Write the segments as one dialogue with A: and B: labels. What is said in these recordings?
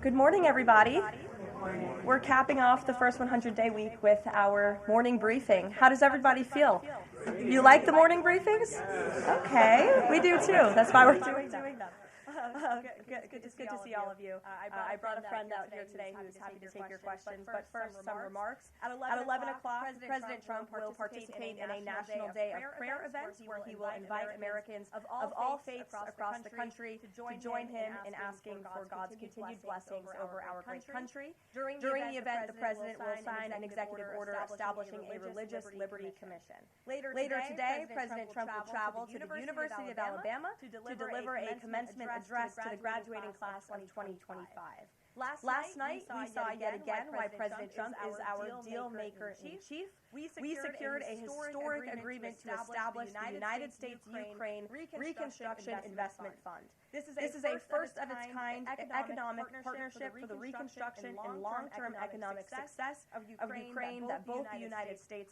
A: Good morning, everybody. We're capping off the first 100-day week with our morning briefing. How does everybody feel? You like the morning briefings? Okay, we do too. That's why we're doing them. It's good to see all of you. I brought a friend out here today who is happy to take your questions, but first, some remarks. At 11 o'clock, President Trump will participate in a National Day of Prayer event where he will invite Americans of all faiths across the country to join him in asking for God's continued blessings over our great country. During the event, the President will sign an executive order establishing a Religious Liberty Commission. Later today, President Trump will travel to the University of Alabama to deliver a commencement address to the graduating class of 2025. Last night, we saw yet again why President Trump is our deal maker in chief. We secured a historic agreement to establish the United States-Ukraine Reconstruction Investment Fund. This is a first-of-its-kind economic partnership for the reconstruction and long-term economic success of Ukraine that both the United States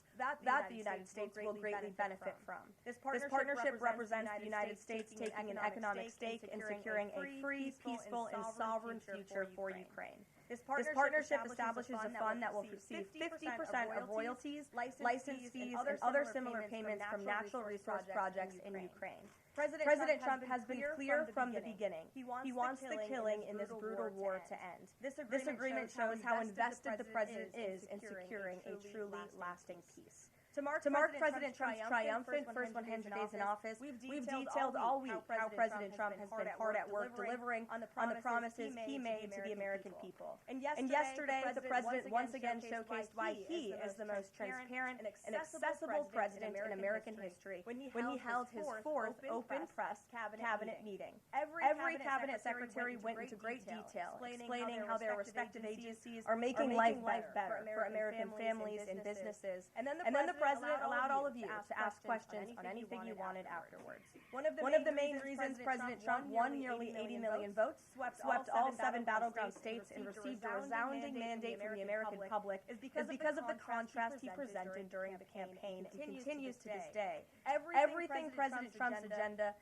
A: will greatly benefit from. This partnership represents the United States taking an economic stake in securing a free, peaceful, and sovereign future for Ukraine. This partnership establishes a fund that will receive 50% of royalties, license fees, and other similar payments from natural resource projects in Ukraine. President Trump has been clear from the beginning. He wants the killing in this brutal war to end. This agreement shows how invested the president is in securing a truly lasting peace. To mark President Trump's triumphant first 100 days in office, we've detailed all week how President Trump has been hard at work delivering on the promises he made to the American people. And yesterday, the president once again showcased why he is the most transparent and accessible president in American history when he held his fourth open press cabinet meeting. Every cabinet secretary went into great detail, explaining how their respective agencies are making life better for American families and businesses. And then the President allowed all of you to ask questions on anything you wanted afterwards. One of the main reasons President Trump won nearly 80 million votes, swept all 7 battleground states, and received a resounding mandate from the American public is because of the contrast he presented during the campaign and continues to this day. Everything President Trump's agenda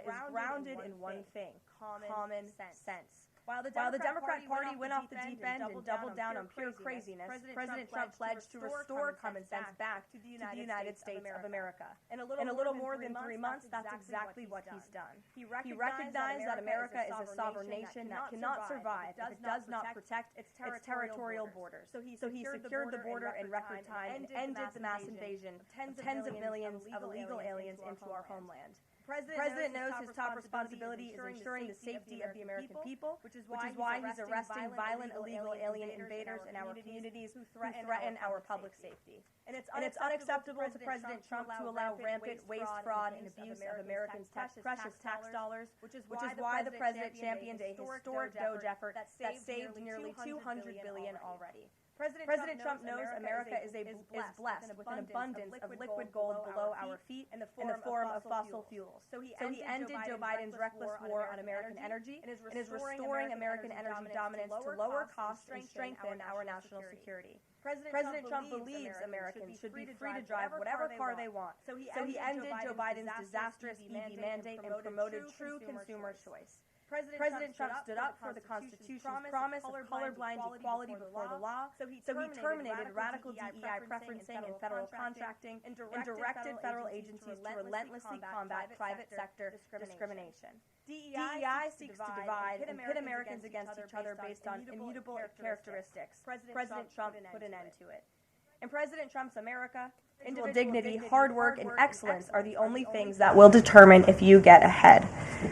A: is grounded in one thing: common sense. While the Democrat Party went off the deep end and doubled down on pure craziness, President Trump pledged to restore common sense back to the United States of America. In a little more than 3 months, that's exactly what he's done. He recognized that America is a sovereign nation that cannot survive if it does not protect its territorial borders. So he secured the border in record time and ended the mass invasion of tens of millions of illegal aliens into our homeland. President knows his top responsibility is ensuring the safety of the American people, which is why he's arresting violent illegal alien invaders in our communities who threaten our public safety. And it's unacceptable to President Trump to allow rampant waste, fraud, and abuse of Americans' precious tax dollars, which is why the President championed a historic DOGE effort that saved nearly $200 billion already. President Trump knows America is blessed with an abundance of liquid gold below our feet in the form of fossil fuels. So he ended Joe Biden's reckless war on American energy and is restoring American energy dominance to lower costs and strengthen our national security. President Trump believes Americans should be free to drive whatever car they want. So he ended Joe Biden's disastrous EV mandate and promoted true consumer choice. President Trump stood up for the Constitution's promise of colorblind equality before the law, so he terminated radical DEI preferencing in federal contracting and directed federal agencies to relentlessly combat private sector discrimination. DEI seeks to divide and pit Americans against each other based on immutable characteristics. President Trump put an end to it. In President Trump's America, individual dignity, hard work, and excellence are the only things that will determine if you get ahead.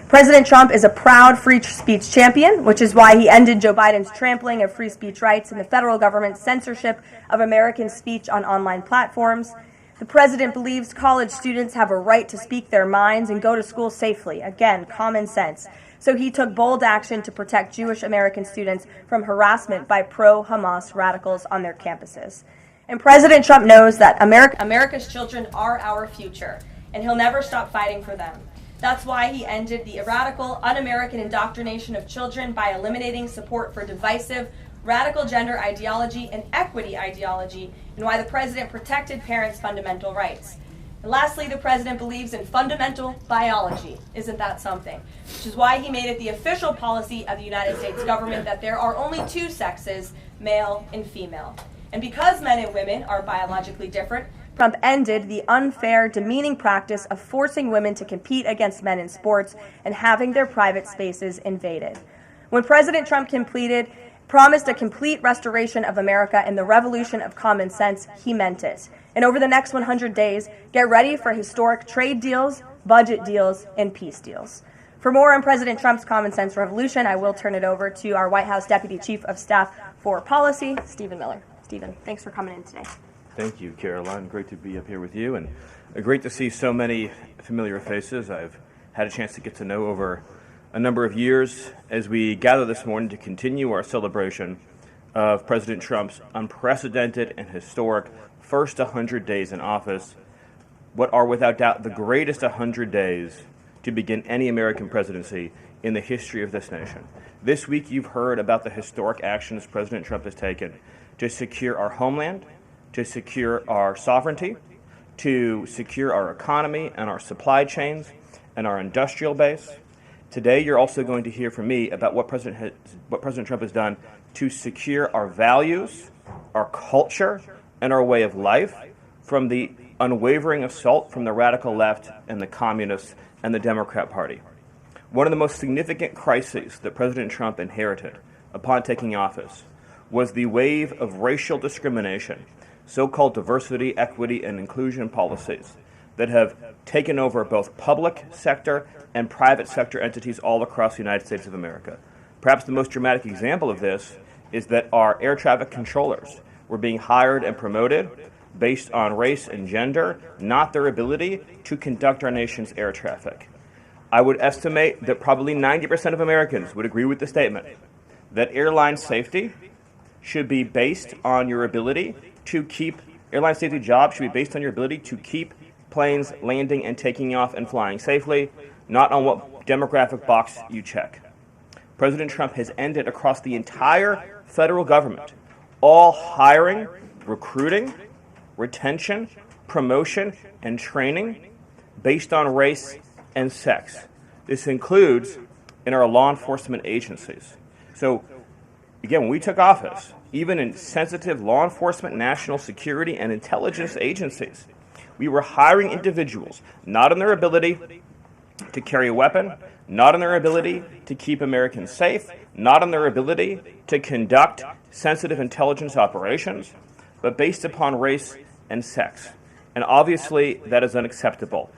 A: President Trump is a proud free speech champion, which is why he ended Joe Biden's trampling of free speech rights and the federal government's censorship of American speech on online platforms. The president believes college students have a right to speak their minds and go to school safely. Again, common sense. So he took bold action to protect Jewish American students from harassment by pro-Hamas radicals on their campuses. And President Trump knows that America's children are our future, and he'll never stop fighting for them. That's why he ended the radical, un-American indoctrination of children by eliminating support for divisive, radical gender ideology and equity ideology, and why the president protected parents' fundamental rights. And lastly, the president believes in fundamental biology. Isn't that something? Which is why he made it the official policy of the United States government that there are only two sexes, male and female. And because men and women are biologically different, Trump ended the unfair, demeaning practice of forcing women to compete against men in sports and having their private spaces invaded. When President Trump promised a complete restoration of America and the revolution of common sense, he meant it. And over the next 100 days, get ready for historic trade deals, budget deals, and peace deals. For more on President Trump's common sense revolution, I will turn it over to our White House Deputy Chief of Staff for Policy, Stephen Miller. Stephen, thanks for coming in today.
B: Thank you, Karoline. Great to be up here with you, and great to see so many familiar faces I've had a chance to get to know over a number of years as we gather this morning to continue our celebration of President Trump's unprecedented and historic first 100 days in office, what are without doubt the greatest 100 days to begin any American presidency in the history of this nation. This week you've heard about the historic actions President Trump has taken to secure our homeland, to secure our sovereignty, to secure our economy and our supply chains and our industrial base. Today you're also going to hear from me about what President Trump has done to secure our values, our culture, and our way of life from the unwavering assault from the radical left and the communists and the Democrat Party. One of the most significant crises that President Trump inherited upon taking office was the wave of racial discrimination, so-called diversity, equity, and inclusion policies that have taken over both public sector and private sector entities all across the United States of America. Perhaps the most dramatic example of this is that our air traffic controllers were being hired and promoted based on race and gender, not their ability to conduct our nation's air traffic. I would estimate that probably 90% of Americans would agree with the statement that airline safety should be based on your ability to keep, airline safety jobs should be based on your ability to keep planes landing and taking off and flying safely, not on what demographic box you check. President Trump has ended across the entire federal government all hiring, recruiting, retention, promotion, and training based on race and sex. This includes in our law enforcement agencies. So, again, when we took office, even in sensitive law enforcement, national security, and intelligence agencies, we were hiring individuals not on their ability to carry a weapon, not on their ability to keep Americans safe, not on their ability to conduct sensitive intelligence operations, but based upon race and sex. And obviously, that is unacceptable.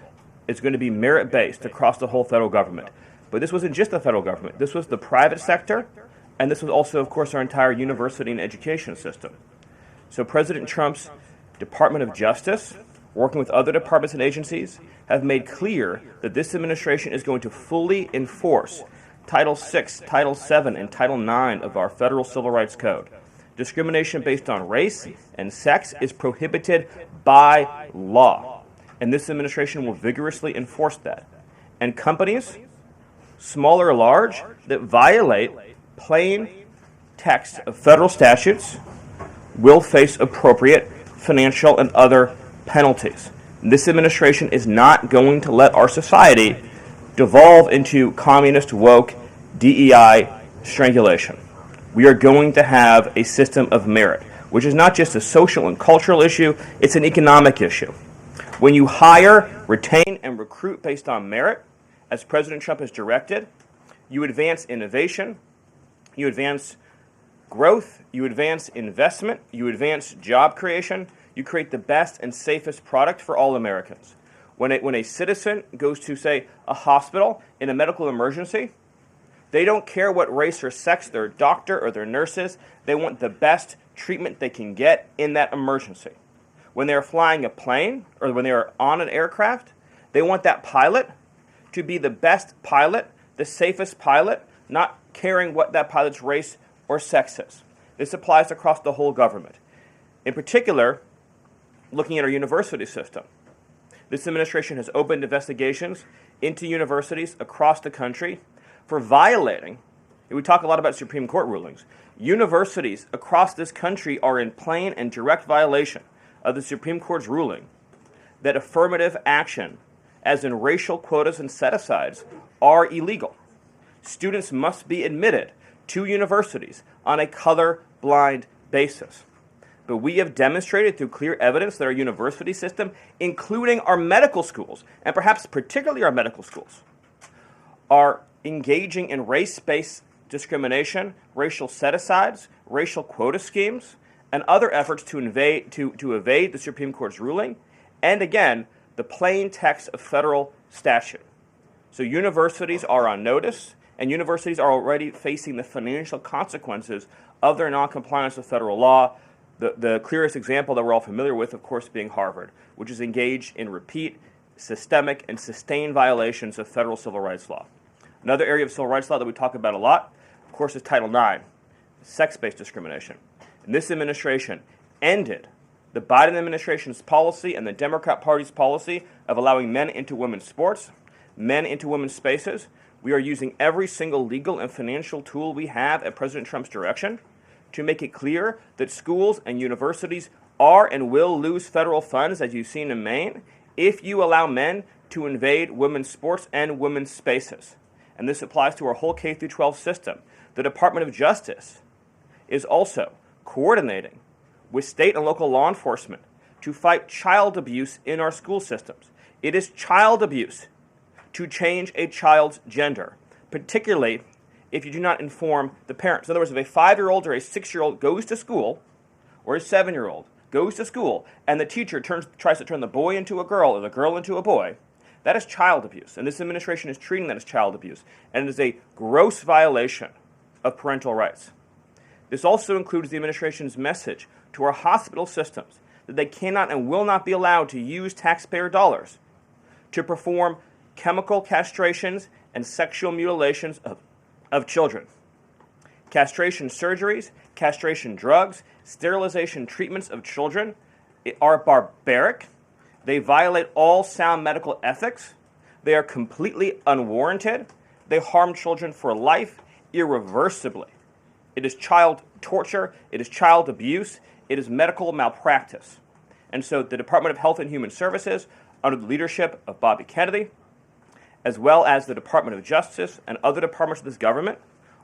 B: It's going to be merit-based across the whole federal government. But this wasn't just the federal government. This was the private sector, and this was also, of course, our entire university and education system. So President Trump's Department of Justice, working with other departments and agencies, have made clear that this administration is going to fully enforce Title VI, Title VII, and Title IX of our Federal Civil Rights Code. Discrimination based on race and sex is prohibited by law, and this administration will vigorously enforce that. And companies, small or large, that violate plain text of federal statutes will face appropriate financial and other penalties. This administration is not going to let our society devolve into communist, woke, DEI strangulation. We are going to have a system of merit, which is not just a social and cultural issue, it's an economic issue. When you hire, retain, and recruit based on merit, as President Trump has directed, you advance innovation, you advance growth, you advance investment, you advance job creation, you create the best and safest product for all Americans. When a citizen goes to, say, a hospital in a medical emergency, they don't care what race or sex their doctor or their nurse is. They want the best treatment they can get in that emergency. When they're flying a plane or when they're on an aircraft, they want that pilot to be the best pilot, the safest pilot, not caring what that pilot's race or sex is. This applies across the whole government. In particular, looking at our university system, this administration has opened investigations into universities across the country for violating, and we talk a lot about Supreme Court rulings, universities across this country are in plain and direct violation of the Supreme Court's ruling that affirmative action, as in racial quotas and set-asides, are illegal. Students must be admitted to universities on a color-blind basis. But we have demonstrated through clear evidence that our university system, including our medical schools, and perhaps particularly our medical schools, are engaging in race-based discrimination, racial set-asides, racial quota schemes, and other efforts to evade the Supreme Court's ruling, and again, the plain text of federal statute. So universities are on notice, and universities are already facing the financial consequences of their noncompliance with federal law. The clearest example that we're all familiar with, of course, being Harvard, which is engaged in repeat, systemic, and sustained violations of federal civil rights law. Another area of civil rights law that we talk about a lot, of course, is Title IX, sex-based discrimination. And this administration ended the Biden administration's policy and the Democrat Party's policy of allowing men into women's sports, men into women's spaces. We are using every single legal and financial tool we have at President Trump's direction to make it clear that schools and universities are and will lose federal funds, as you've seen in Maine, if you allow men to invade women's sports and women's spaces. And this applies to our whole K-12 system. The Department of Justice is also coordinating with state and local law enforcement to fight child abuse in our school systems. It is child abuse to change a child's gender, particularly if you do not inform the parents. In other words, if a 5-year-old or a 6-year-old goes to school, or a 7-year-old goes to school, and the teacher tries to turn the boy into a girl or the girl into a boy, that is child abuse. And this administration is treating that as child abuse. And it is a gross violation of parental rights. This also includes the administration's message to our hospital systems that they cannot and will not be allowed to use taxpayer dollars to perform chemical castrations and sexual mutilations of children. Castration surgeries, castration drugs, sterilization treatments of children are barbaric. They violate all sound medical ethics. They are completely unwarranted. They harm children for life irreversibly. It is child torture. It is child abuse. It is medical malpractice. And so the Department of Health and Human Services, under the leadership of Bobby Kennedy, as well as the Department of Justice and other departments of this government,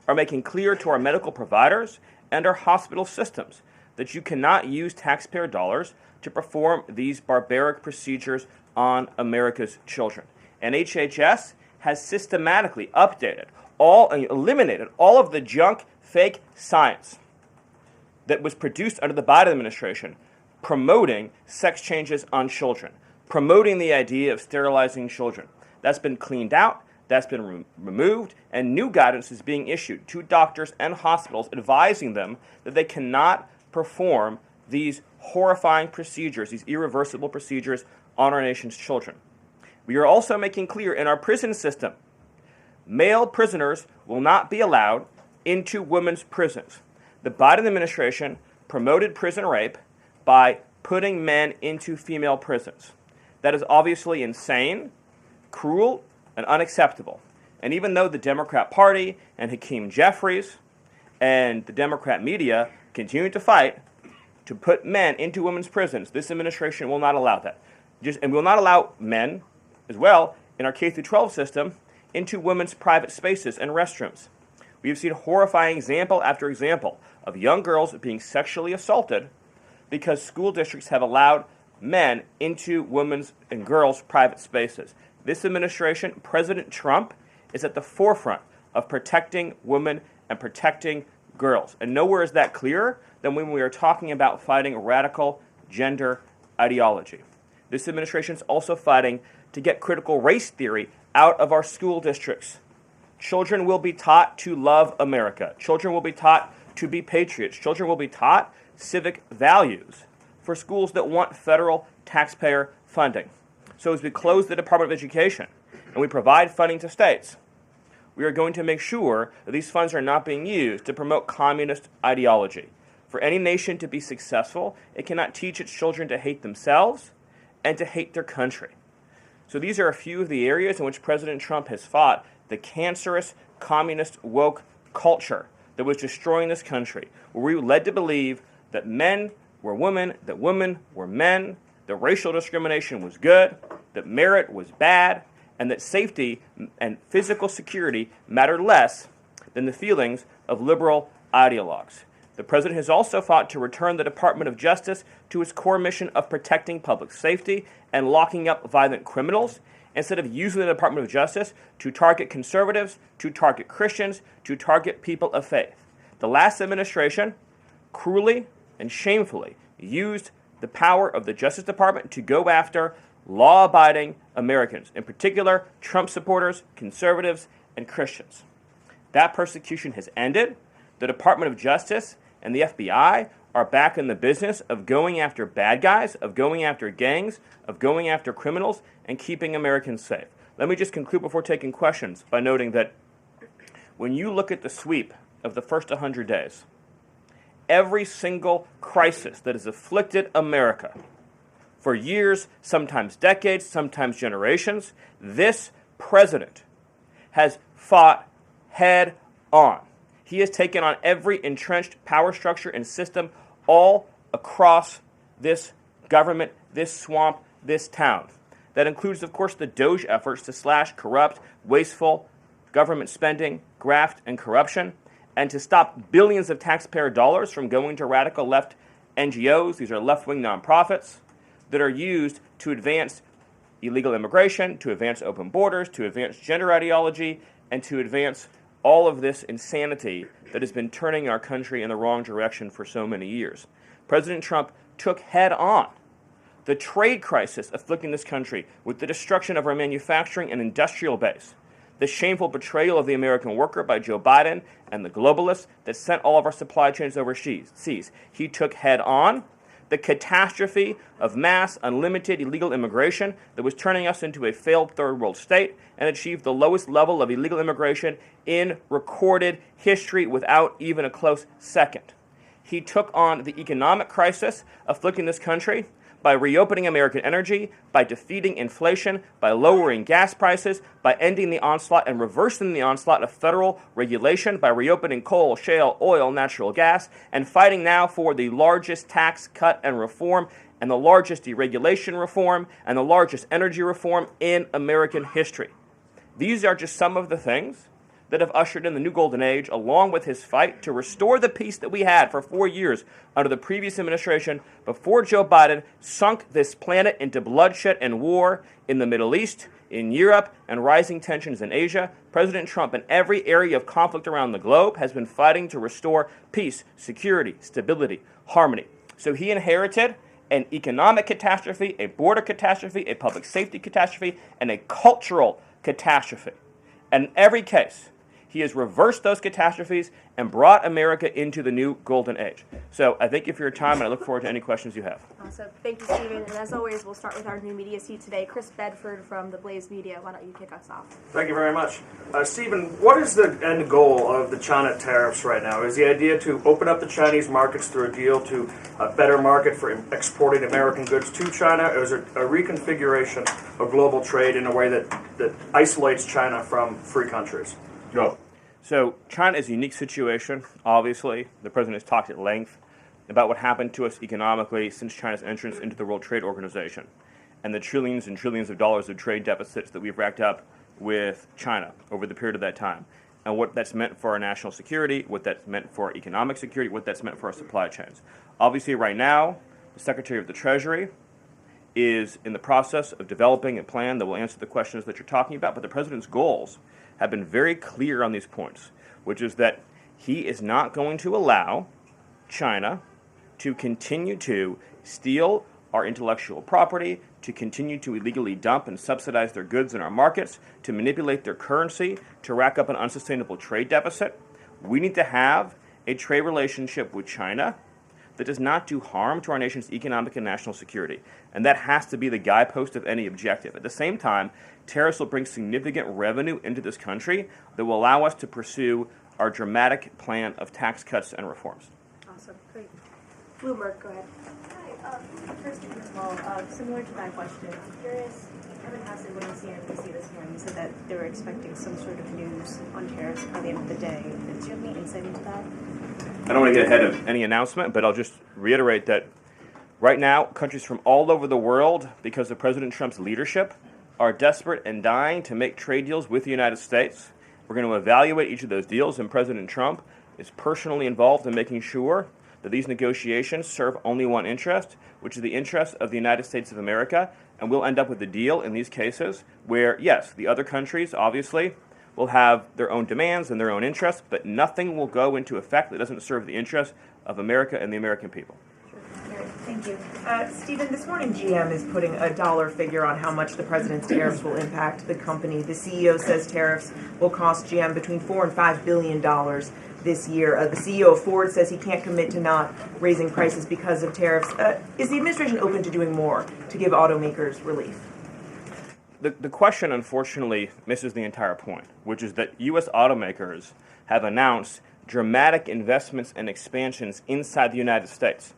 B: are making clear to our medical providers and our hospital systems that you cannot use taxpayer dollars to perform these barbaric procedures on America's children. And HHS has systematically eliminated all of the junk, fake science that was produced under the Biden administration promoting sex changes on children, promoting the idea of sterilizing children. That's been cleaned out, that's been removed, and new guidance is being issued to doctors and hospitals advising them that they cannot perform these horrifying procedures, these irreversible procedures on our nation's children. We are also making clear in our prison system, male prisoners will not be allowed into women's prisons. The Biden administration promoted prison rape by putting men into female prisons. That is obviously insane, cruel, and unacceptable. And even though the Democrat Party and Hakeem Jeffries and the Democrat media continue to fight to put men into women's prisons, this administration will not allow that. And will not allow men, as well, in our K-12 system, into women's private spaces and restrooms. We have seen horrifying example after example of young girls being sexually assaulted because school districts have allowed men into women's and girls' private spaces. This administration, President Trump, is at the forefront of protecting women and protecting girls. And nowhere is that clearer than when we are talking about fighting radical gender ideology. This administration is also fighting to get critical race theory out of our school districts. Children will be taught to love America. Children will be taught to be patriots. Children will be taught civic values for schools that want federal taxpayer funding. So as we close the Department of Education and we provide funding to states, we are going to make sure that these funds are not being used to promote communist ideology. For any nation to be successful, it cannot teach its children to hate themselves and to hate their country. So these are a few of the areas in which President Trump has fought the cancerous communist woke culture that was destroying this country, where we were led to believe that men were women, that women were men, that racial discrimination was good, that merit was bad, and that safety and physical security mattered less than the feelings of liberal ideologues. The president has also fought to return the Department of Justice to its core mission of protecting public safety and locking up violent criminals, instead of using the Department of Justice to target conservatives, to target Christians, to target people of faith. The last administration cruelly and shamefully used the power of the Justice Department to go after law-abiding Americans, in particular Trump supporters, conservatives, and Christians. That persecution has ended. The Department of Justice and the FBI are back in the business of going after bad guys, of going after gangs, of going after criminals, and keeping Americans safe. Let me just conclude before taking questions by noting that when you look at the sweep of the first 100 days, every single crisis that has afflicted America for years, sometimes decades, sometimes generations, this president has fought head on. He has taken on every entrenched power structure and system all across this government, this swamp, this town. That includes, of course, the DOGE efforts to slash corrupt, wasteful government spending, graft, and corruption, and to stop billions of taxpayer dollars from going to radical left NGOs. These are left-wing nonprofits that are used to advance illegal immigration, to advance open borders, to advance gender ideology, and to advance all of this insanity that has been turning our country in the wrong direction for so many years. President Trump took head on the trade crisis afflicting this country with the destruction of our manufacturing and industrial base, the shameful betrayal of the American worker by Joe Biden and the globalists that sent all of our supply chains overseas. He took head on the catastrophe of mass, unlimited, illegal immigration that was turning us into a failed third world state, and achieved the lowest level of illegal immigration in recorded history without even a close second. He took on the economic crisis afflicting this country by reopening American energy, by defeating inflation, by lowering gas prices, by ending the onslaught and reversing the onslaught of federal regulation, by reopening coal, shale, oil, natural gas, and fighting now for the largest tax cut and reform and the largest deregulation reform and the largest energy reform in American history. These are just some of the things that have ushered in the new golden age, along with his fight to restore the peace that we had for 4 years under the previous administration before Joe Biden sunk this planet into bloodshed and war in the Middle East, in Europe, and rising tensions in Asia. President Trump, in every area of conflict around the globe, has been fighting to restore peace, security, stability, harmony. So he inherited an economic catastrophe, a border catastrophe, a public safety catastrophe, and a cultural catastrophe. And in every case, he has reversed those catastrophes and brought America into the new golden age. So I thank you for your time, and I look forward to any questions you have.
A: Awesome. Thank you, Stephen. And as always, we'll start with our new media seat today. Chris Bedford from the Blaze Media. Why don't you kick us off?
C: Thank you very much. Stephen, what is the end goal of the China tariffs right now? Is the idea to open up the Chinese markets through a deal to a better market for exporting American goods to China, or is it a reconfiguration of global trade in a way that isolates China from free countries?
B: No. So China is a unique situation, obviously. The president has talked at length about what happened to us economically since China's entrance into the World Trade Organization and the trillions and trillions of dollars of trade deficits that we've racked up with China over the period of that time, and what that's meant for our national security, what that's meant for our economic security, what that's meant for our supply chains. Obviously, right now, the Secretary of the Treasury is in the process of developing a plan that will answer the questions that you're talking about, but the president's goals have been very clear on these points, which is that he is not going to allow China to continue to steal our intellectual property, to continue to illegally dump and subsidize their goods in our markets, to manipulate their currency, to rack up an unsustainable trade deficit. We need to have a trade relationship with China that does not do harm to our nation's economic and national security. And that has to be the guidepost of any objective. At the same time, tariffs will bring significant revenue into this country that will allow us to pursue our dramatic plan of tax cuts and reforms.
A: Awesome. Great. Bloomberg, go ahead.
D: Hi. First of all, similar to that question, I'm curious, Kevin Hassett went on CNBC this morning and said that they were expecting some sort of news on tariffs by the end of the day. Do you have any insight into that?
B: I don't want to get ahead of any announcement, but I'll just reiterate that Right now, countries from all over the world, because of President Trump's leadership, are desperate and dying to make trade deals with the United States. We're going to evaluate each of those deals, and President Trump is personally involved in making sure that these negotiations serve only one interest, which is the interest of the United States of America, and we'll end up with a deal in these cases where, yes, the other countries, obviously, will have their own demands and their own interests, but nothing will go into effect that doesn't serve the interests of America and the American people.
E: Thank you. Stephen, this morning GM is putting a dollar figure on how much the president's tariffs will impact the company. The CEO says tariffs will cost GM between $4 and $5 billion this year. The CEO of Ford says he can't commit to not raising prices because of tariffs. Is the administration open to doing more to give automakers relief?
B: The question, unfortunately, misses the entire point, which is that U.S. automakers have announced dramatic investments and expansions inside the United States.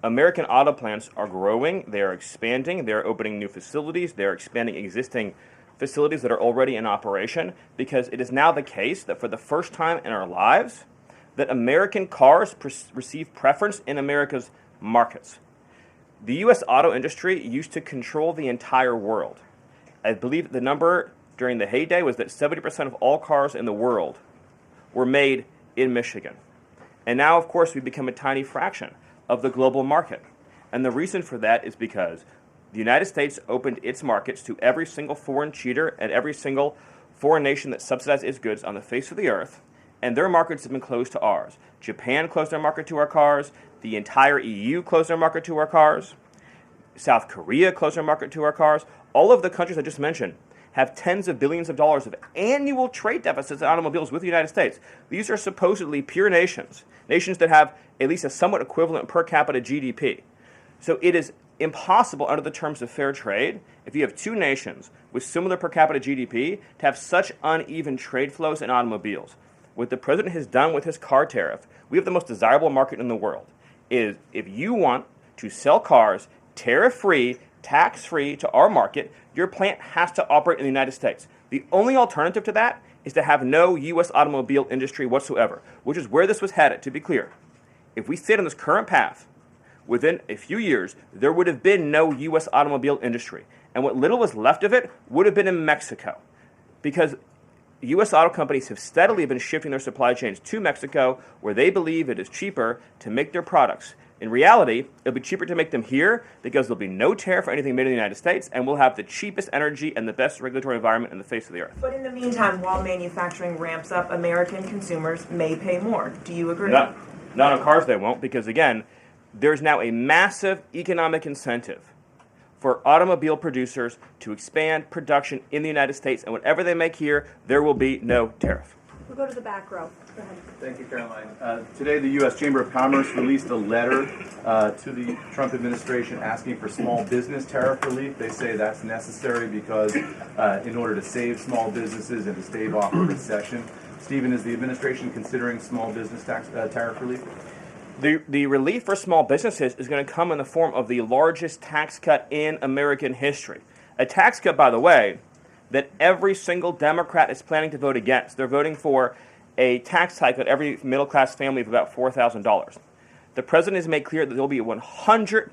B: American auto plants are growing, they are expanding, they are opening new facilities, they are expanding existing facilities that are already in operation, because it is now the case that for the first time in our lives, that American cars receive preference in America's markets. The U.S. auto industry used to control the entire world. I believe the number during the heyday was that 70% of all cars in the world were made in Michigan. And now, of course, we've become a tiny fraction of the global market. And the reason for that is because the United States opened its markets to every single foreign cheater and every single foreign nation that subsidized its goods on the face of the earth, and their markets have been closed to ours. Japan closed their market to our cars. The entire EU closed their market to our cars. South Korea closed their market to our cars. All of the countries I just mentioned have tens of billions of dollars of annual trade deficits in automobiles with the United States. These are supposedly pure nations, nations that have at least a somewhat equivalent per capita GDP. So it is impossible under the terms of fair trade, if you have two nations with similar per capita GDP, to have such uneven trade flows in automobiles. What the president has done with his car tariff, we have the most desirable market in the world, is if you want to sell cars tariff-free, tax-free to our market, your plant has to operate in the United States. The only alternative to that is to have no U.S. automobile industry whatsoever, which is where this was headed, to be clear. If we stayed on this current path, within a few years, there would have been no U.S. automobile industry. And what little was left of it would have been in Mexico. Because U.S. auto companies have steadily been shifting their supply chains to Mexico, where they believe it is cheaper to make their products. In reality, it'll be cheaper to make them here because there'll be no tariff for anything made in the United States, and we'll have the cheapest energy and the best regulatory environment in the face of the earth.
E: But in the meantime, while manufacturing ramps up, American consumers may pay more. Do you agree?
B: Not on cars they won't, because again, there's now a massive economic incentive for automobile producers to expand production in the United States, and whatever they make here, there will be no tariff.
D: We'll go to the back row. Go ahead.
F: Thank you, Caroline. Today, the U.S. Chamber of Commerce released a letter to the Trump administration asking for small business tariff relief. They say that's necessary because in order to save small businesses and to stave off a recession. Stephen, is the administration considering small business tariff relief?
B: The relief for small businesses is going to come in the form of the largest tax cut in American history. A tax cut, by the way, that every single Democrat is planning to vote against. They're voting for a tax hike on every middle-class family of about $4,000. The president has made clear that there will be 100%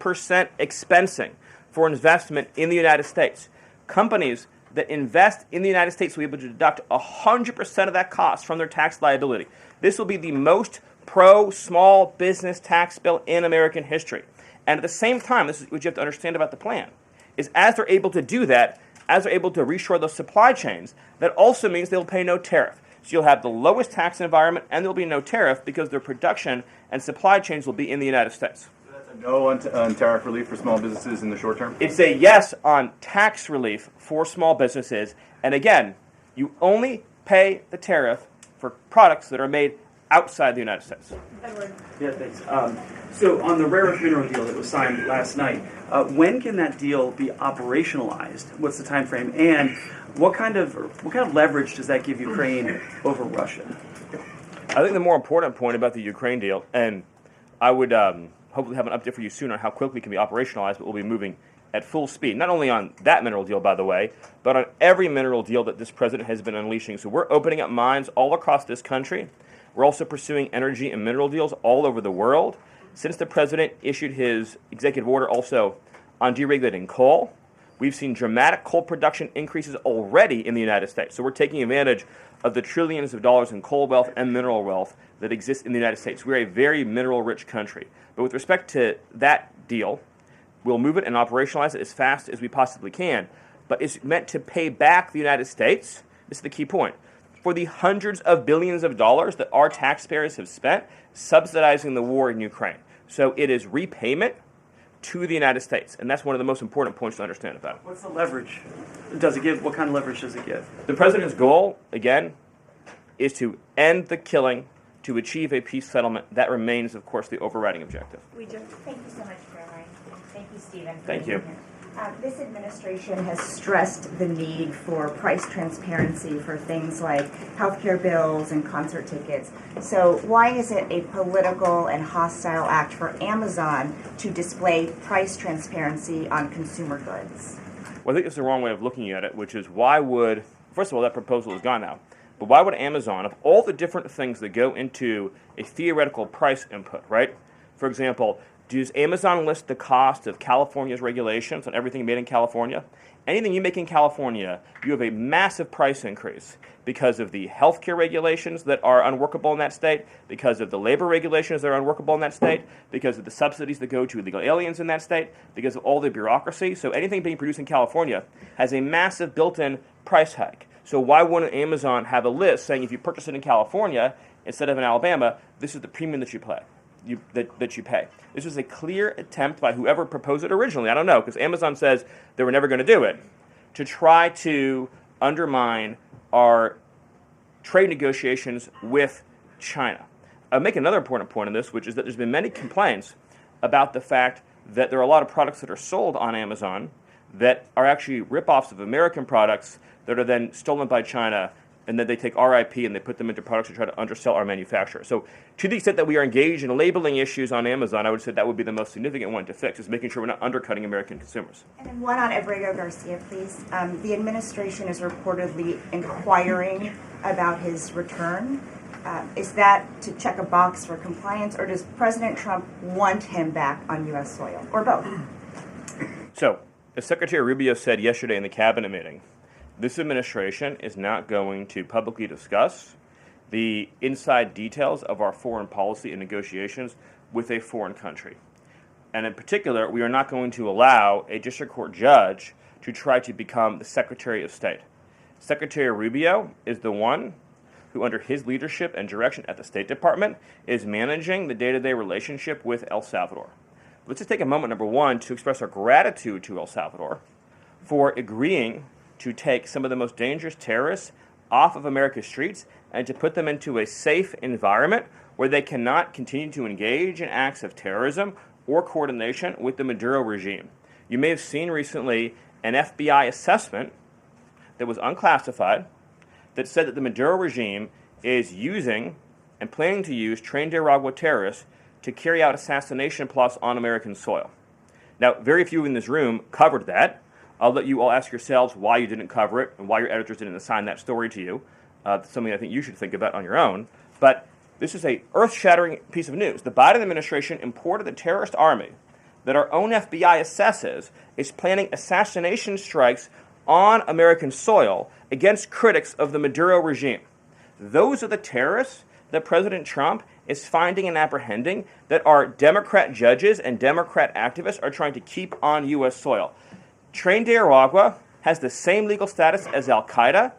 B: expensing for investment in the United States. Companies that invest in the United States will be able to deduct 100% of that cost from their tax liability. This will be the most pro-small business tax bill in American history. And at the same time, this is what you have to understand about the plan, is as they're able to do that, as they're able to reshore those supply chains, that also means they'll pay no tariff. So you'll have the lowest tax environment and there'll be no tariff because their production and supply chains will be in the United States.
F: So that's a no on tariff relief for small businesses in the short term?
B: It's a yes on tax relief for small businesses. And again, you only pay the tariff for products that are made outside the United States.
D: Edward.
G: Yeah, thanks. So on the rare earth mineral deal that was signed last night, when can that deal be operationalized? What's the time frame? And what kind of leverage does that give Ukraine over Russia?
B: I think the more important point about the Ukraine deal, and I would hopefully have an update for you soon on how quickly it can be operationalized, but we'll be moving at full speed, not only on that mineral deal, by the way, but on every mineral deal that this president has been unleashing. So we're opening up mines all across this country. We're also pursuing energy and mineral deals all over the world. Since the president issued his executive order also on deregulating coal, we've seen dramatic coal production increases already in the United States. So we're taking advantage of the trillions of dollars in coal wealth and mineral wealth that exists in the United States. We're a very mineral-rich country. But with respect to that deal, we'll move it and operationalize it as fast as we possibly can. But it's meant to pay back the United States, this is the key point, for the hundreds of billions of dollars that our taxpayers have spent subsidizing the war in Ukraine. So it is repayment to the United States, and that's one of the most important points to understand about it.
G: What's the leverage? Does it give? What kind of leverage does it give?
B: The president's goal, again, is to end the killing, to achieve a peace settlement. That remains, of course, the overriding objective.
H: We do. Thank you so much, Karoline. Thank you, Stephen.
B: Thank you.
H: This administration has stressed the need for price transparency for things like healthcare bills and concert tickets. So why is it a political and hostile act for Amazon to display price transparency on consumer goods?
B: Well, I think it's the wrong way of looking at it, which is why would, first of all, that proposal is gone now, but why would Amazon, of all the different things that go into a theoretical price input, right? For example, does Amazon list the cost of California's regulations on everything made in California? Anything you make in California, you have a massive price increase because of the healthcare regulations that are unworkable in that state, because of the labor regulations that are unworkable in that state, because of the subsidies that go to illegal aliens in that state, because of all the bureaucracy. So anything being produced in California has a massive built-in price hike. So why wouldn't Amazon have a list saying if you purchase it in California instead of in Alabama, this is the premium that you pay? That you pay. This was a clear attempt by whoever proposed it originally, I don't know, because Amazon says they were never going to do it, to try to undermine our trade negotiations with China. I'll make another important point on this, which is that there's been many complaints about the fact that there are a lot of products that are sold on Amazon that are actually rip-offs of American products that are then stolen by China, and then they take our IP and they put them into products to try to undersell our manufacturers. So to the extent that we are engaged in labeling issues on Amazon, I would say that would be the most significant one to fix, is making sure we're not undercutting American consumers.
H: And then one on Abrego Garcia, please. The administration is reportedly inquiring about his return. Is that to check a box for compliance, or does President Trump want him back on U.S. soil, or both?
B: So, as Secretary Rubio said yesterday in the cabinet meeting, this administration is not going to publicly discuss the inside details of our foreign policy and negotiations with a foreign country. And in particular, we are not going to allow a district court judge to try to become the Secretary of State. Secretary Rubio is the one who, under his leadership and direction at the State Department, is managing the day-to-day relationship with El Salvador. Let's just take a moment, number one, to express our gratitude to El Salvador for agreeing to take some of the most dangerous terrorists off of America's streets and to put them into a safe environment where they cannot continue to engage in acts of terrorism or coordination with the Maduro regime. You may have seen recently an FBI assessment that was unclassified that said that the Maduro regime is using and planning to use trained Nicaragua terrorists to carry out assassination plots on American soil. Now, very few in this room covered that. I'll let you all ask yourselves why you didn't cover it and why your editors didn't assign that story to you. Something I think you should think about on your own. But this is a earth-shattering piece of news. The Biden administration imported a terrorist army that our own FBI assesses is planning assassination strikes on American soil against critics of the Maduro regime. Those are the terrorists that President Trump is finding and apprehending that our Democrat judges and Democrat activists are trying to keep on U.S. soil. Trained Nicaragua has the same legal status as Al-Qaeda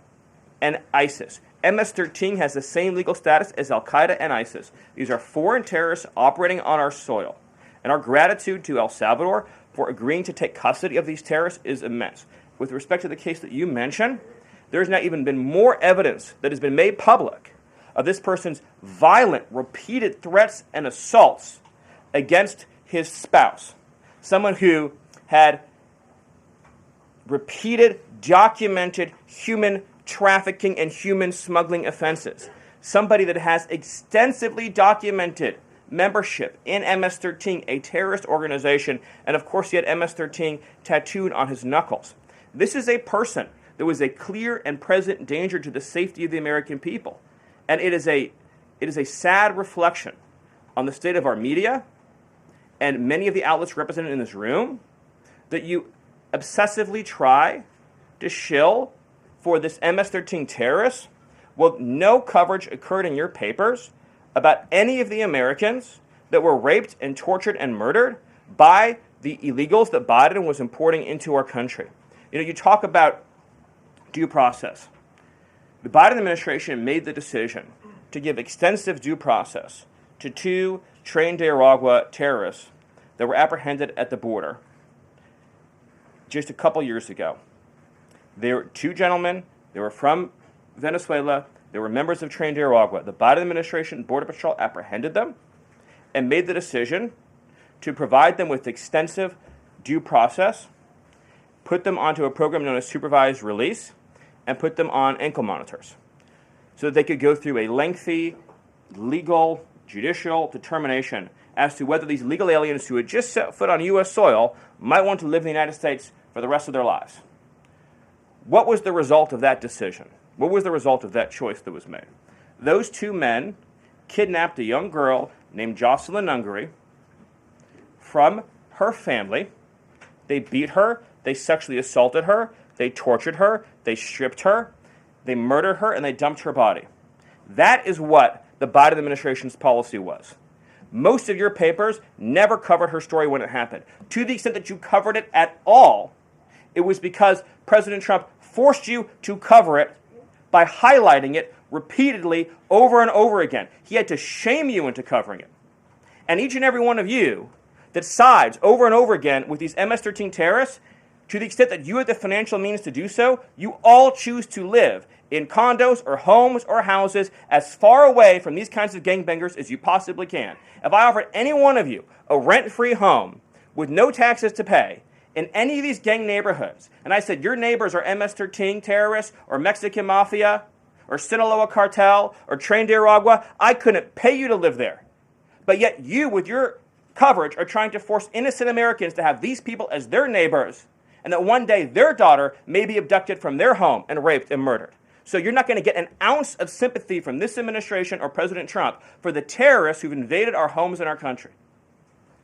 B: and ISIS. MS-13 has the same legal status as Al-Qaeda and ISIS. These are foreign terrorists operating on our soil. And our gratitude to El Salvador for agreeing to take custody of these terrorists is immense. With respect to the case that you mentioned, there's now even been more evidence that has been made public of this person's violent, repeated threats and assaults against his spouse, someone who had repeated, documented human trafficking and human smuggling offenses, somebody that has extensively documented membership in MS-13, a terrorist organization, and of course he had MS-13 tattooed on his knuckles. This is a person that was a clear and present danger to the safety of the American people. And it is a sad reflection on the state of our media and many of the outlets represented in this room, that you obsessively try to shill for this MS-13 terrorist, well, no coverage occurred in your papers about any of the Americans that were raped and tortured and murdered by the illegals that Biden was importing into our country. You talk about due process. The Biden administration made the decision to give extensive due process to 2 trained Nicaragua terrorists that were apprehended at the border just a couple years ago. They were 2 gentlemen. They were from Venezuela. They were members of trained Nicaragua. The Biden administration Border Patrol apprehended them and made the decision to provide them with extensive due process, put them onto a program known as supervised release, and put them on ankle monitors so that they could go through a lengthy legal, judicial determination as to whether these legal aliens who had just set foot on U.S. soil might want to live in the United States for the rest of their lives. What was the result of that decision? What was the result of that choice that was made? Those 2 men kidnapped a young girl named Jocelyn Ungary from her family. They beat her, they sexually assaulted her, they tortured her, they stripped her, they murdered her, and they dumped her body. That is what the Biden administration's policy was. Most of your papers never covered her story when it happened. To the extent that you covered it at all, it was because President Trump forced you to cover it by highlighting it repeatedly over and over again. He had to shame you into covering it. And each and every one of you that sides over and over again with these MS-13 terrorists, to the extent that you have the financial means to do so, you all choose to live in condos or homes or houses as far away from these kinds of gangbangers as you possibly can. If I offered any one of you a rent-free home with no taxes to pay in any of these gang neighborhoods, and I said your neighbors are MS-13 terrorists or Mexican mafia or Sinaloa cartel or trained Nicaragua, I couldn't pay you to live there. But yet you, with your coverage, are trying to force innocent Americans to have these people as their neighbors, and that one day their daughter may be abducted from their home and raped and murdered. So you're not going to get an ounce of sympathy from this administration or President Trump for the terrorists who've invaded our homes and our country.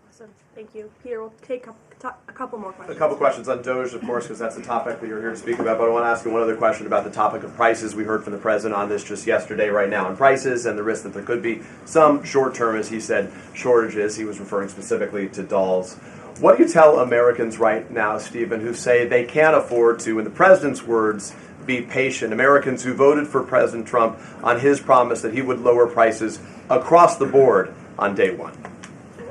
A: Awesome. Thank you. Peter, we'll take a couple more questions.
I: A couple questions on DOGE, of course, because that's the topic that you're here to speak about. But I want to ask you one other question about the topic of prices. We heard from the president on this just yesterday, right now, on prices and the risk that there could be some short-term, as he said, shortages. He was referring specifically to dolls. What do you tell Americans right now, Stephen, who say they can't afford to, in the president's words, be patient? Americans who voted for President Trump on his promise that he would lower prices across the board on day one.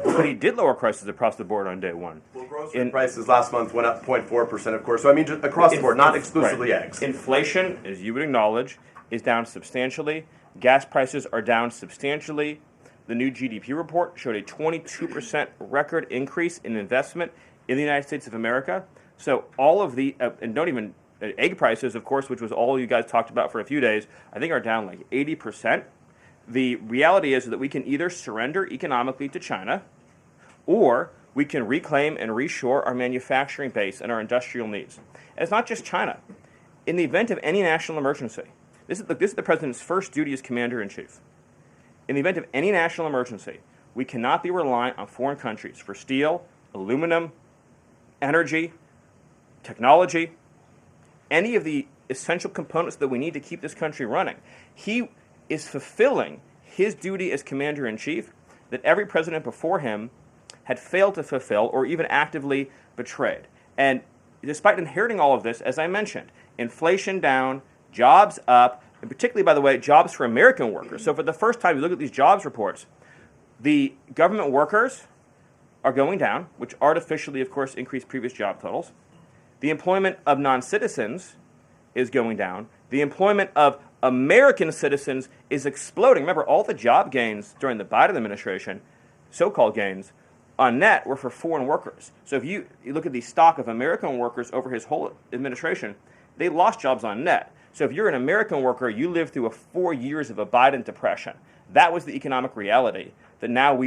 B: But he did lower prices across the board on day one.
I: Well, grocery prices last month went up 0.4%, of course. So I mean just across the board, not exclusively eggs.
B: Inflation, as you would acknowledge, is down substantially. Gas prices are down substantially. The new GDP report showed a 22% record increase in investment in the United States of America. So all of the, and don't even, egg prices, of course, which was all you guys talked about for a few days, I think are down like 80%. The reality is that we can either surrender economically to China, or we can reclaim and reshore our manufacturing base and our industrial needs. And it's not just China. In the event of any national emergency, this is the president's first duty as commander-in-chief. In the event of any national emergency, we cannot be reliant on foreign countries for steel, aluminum, energy, technology, any of the essential components that we need to keep this country running. He is fulfilling his duty as commander-in-chief that every president before him had failed to fulfill or even actively betrayed. And despite inheriting all of this, as I mentioned, inflation down, jobs up, and particularly, by the way, jobs for American workers. So for the first time, you look at these jobs reports, the government workers are going down, which artificially, of course, increased previous job totals. The employment of non-citizens is going down. The employment of American citizens is exploding. Remember, all the job gains during the Biden administration, so-called gains, on net were for foreign workers. So if you look at the stock of American workers over his whole administration, they lost jobs on net. So if you're an American worker, you lived through 4 years of a Biden depression. That was the economic reality that now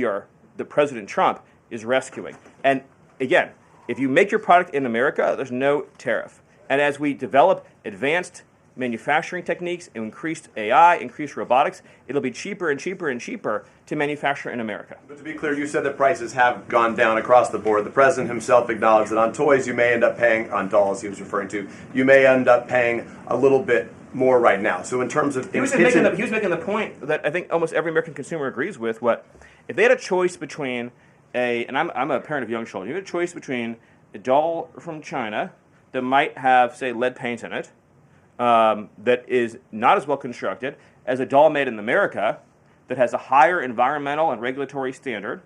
B: the President Trump is rescuing. And again, if you make your product in America, there's no tariff. And as we develop advanced manufacturing techniques, increased AI, increased robotics, it'll be cheaper and cheaper and cheaper to manufacture in America.
I: But to be clear, you said that prices have gone down across the board. The president himself acknowledged that on toys you may end up paying, on dolls he was referring to, you may end up paying a little bit more right now. So in terms of...
B: He was making the point that I think almost every American consumer agrees with. If they had a choice between and I'm a parent of young children, you had a choice between a doll from China that might have, say, lead paint in it, that is not as well constructed as a doll made in America that has a higher environmental and regulatory standard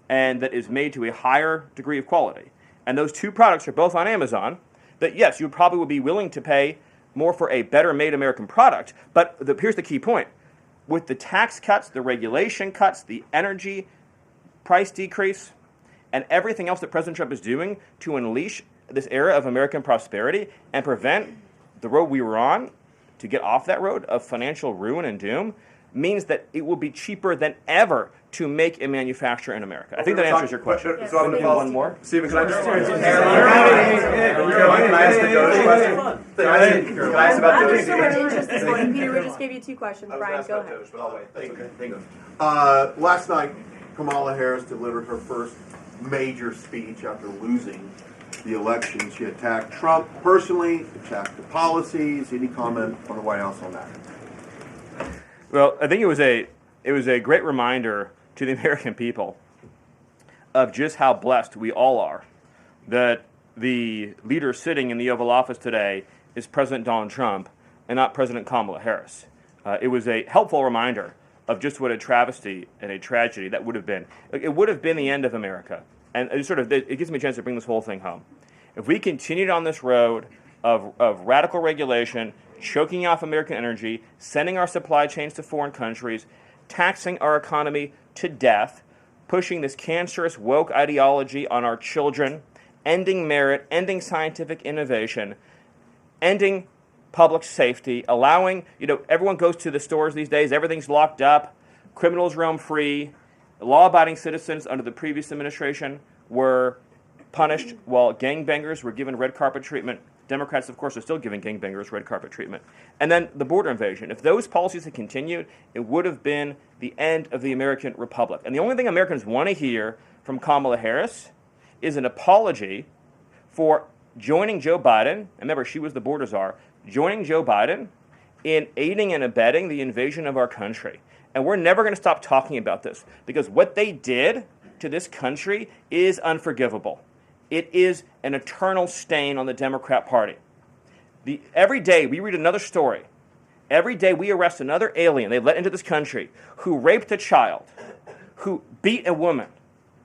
B: and that is made to a higher degree of quality. And those two products are both on Amazon, that yes, you probably would be willing to pay more for a better made American product, but here's the key point. With the tax cuts, the regulation cuts, the energy price decrease, and everything else that President Trump is doing to unleash this era of American prosperity and prevent the road we were on to get off that road of financial ruin and doom, means that it will be cheaper than ever to make and manufacture in America. I think that answers your question.
I: So I'm going to follow
B: one more.
I: Stephen, can I just... Caroline, can I ask the Doge question? Can I ask about Doge?
A: I'm so interested this morning. Peter, we just gave you 2 questions. Brian, go ahead.
I: But I'll wait. Thank you.
J: Last night, Kamala Harris delivered her first major speech after losing the election. She attacked Trump personally, attacked the policies. Any comment from the White House on that?
B: Well, I think it was a great reminder to the American people of just how blessed we all are that the leader sitting in the Oval Office today is President Donald Trump and not President Kamala Harris. It was a helpful reminder of just what a travesty and a tragedy that would have been. It would have been the end of America. And it gives me a chance to bring this whole thing home. If we continued on this road of radical regulation, choking off American energy, sending our supply chains to foreign countries, taxing our economy to death, pushing this cancerous woke ideology on our children, ending merit, ending scientific innovation, ending public safety, allowing, everyone goes to the stores these days, everything's locked up, criminals roam free, law-abiding citizens under the previous administration were punished while gangbangers were given red carpet treatment. Democrats, of course, are still giving gangbangers red carpet treatment. And then the border invasion. If those policies had continued, it would have been the end of the American Republic. And the only thing Americans want to hear from Kamala Harris is an apology for joining Joe Biden, and remember, she was the border czar, joining Joe Biden in aiding and abetting the invasion of our country. And we're never going to stop talking about this, because what they did to this country is unforgivable. It is an eternal stain on the Democrat Party. Every day we read another story. Every day we arrest another alien they let into this country who raped a child, who beat a woman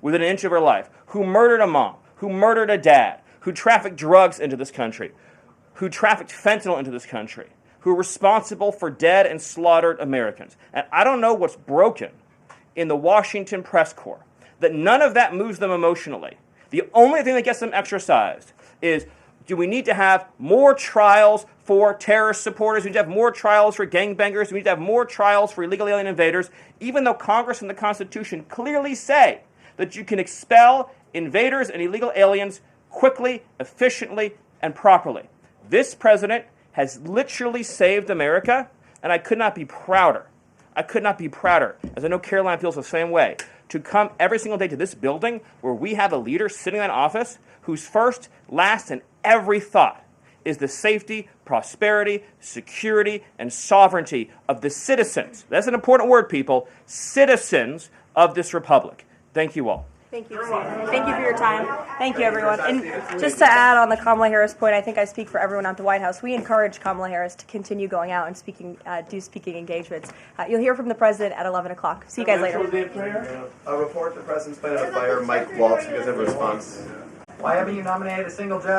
B: within an inch of her life, who murdered a mom, who murdered a dad, who trafficked drugs into this country, who trafficked fentanyl into this country, who are responsible for dead and slaughtered Americans. And I don't know what's broken in the Washington press corps, that none of that moves them emotionally. The only thing that gets them exercised is, do we need to have more trials for terrorist supporters? We need to have more trials for gangbangers. We need to have more trials for illegal alien invaders, even though Congress and the Constitution clearly say that you can expel invaders and illegal aliens quickly, efficiently, and properly. This president has literally saved America, and I could not be prouder. I could not be prouder, as I know Caroline feels the same way, to come every single day to this building where we have a leader sitting in that office whose first, last, and every thought is the safety, prosperity, security, and sovereignty of the citizens. That's an important word, people. Citizens of this republic. Thank you all.
A: Thank you, Stephen. Thank you for your time. Thank you, everyone. And just to add on the Kamala Harris point, I think I speak for everyone at the White House. We encourage Kamala Harris to continue going out and do speaking engagements. You'll hear from the president at 11 o'clock. See you guys later.
I: A report the president's planning to fire Mike Waltz because of a response.
K: Why haven't you nominated a single judge?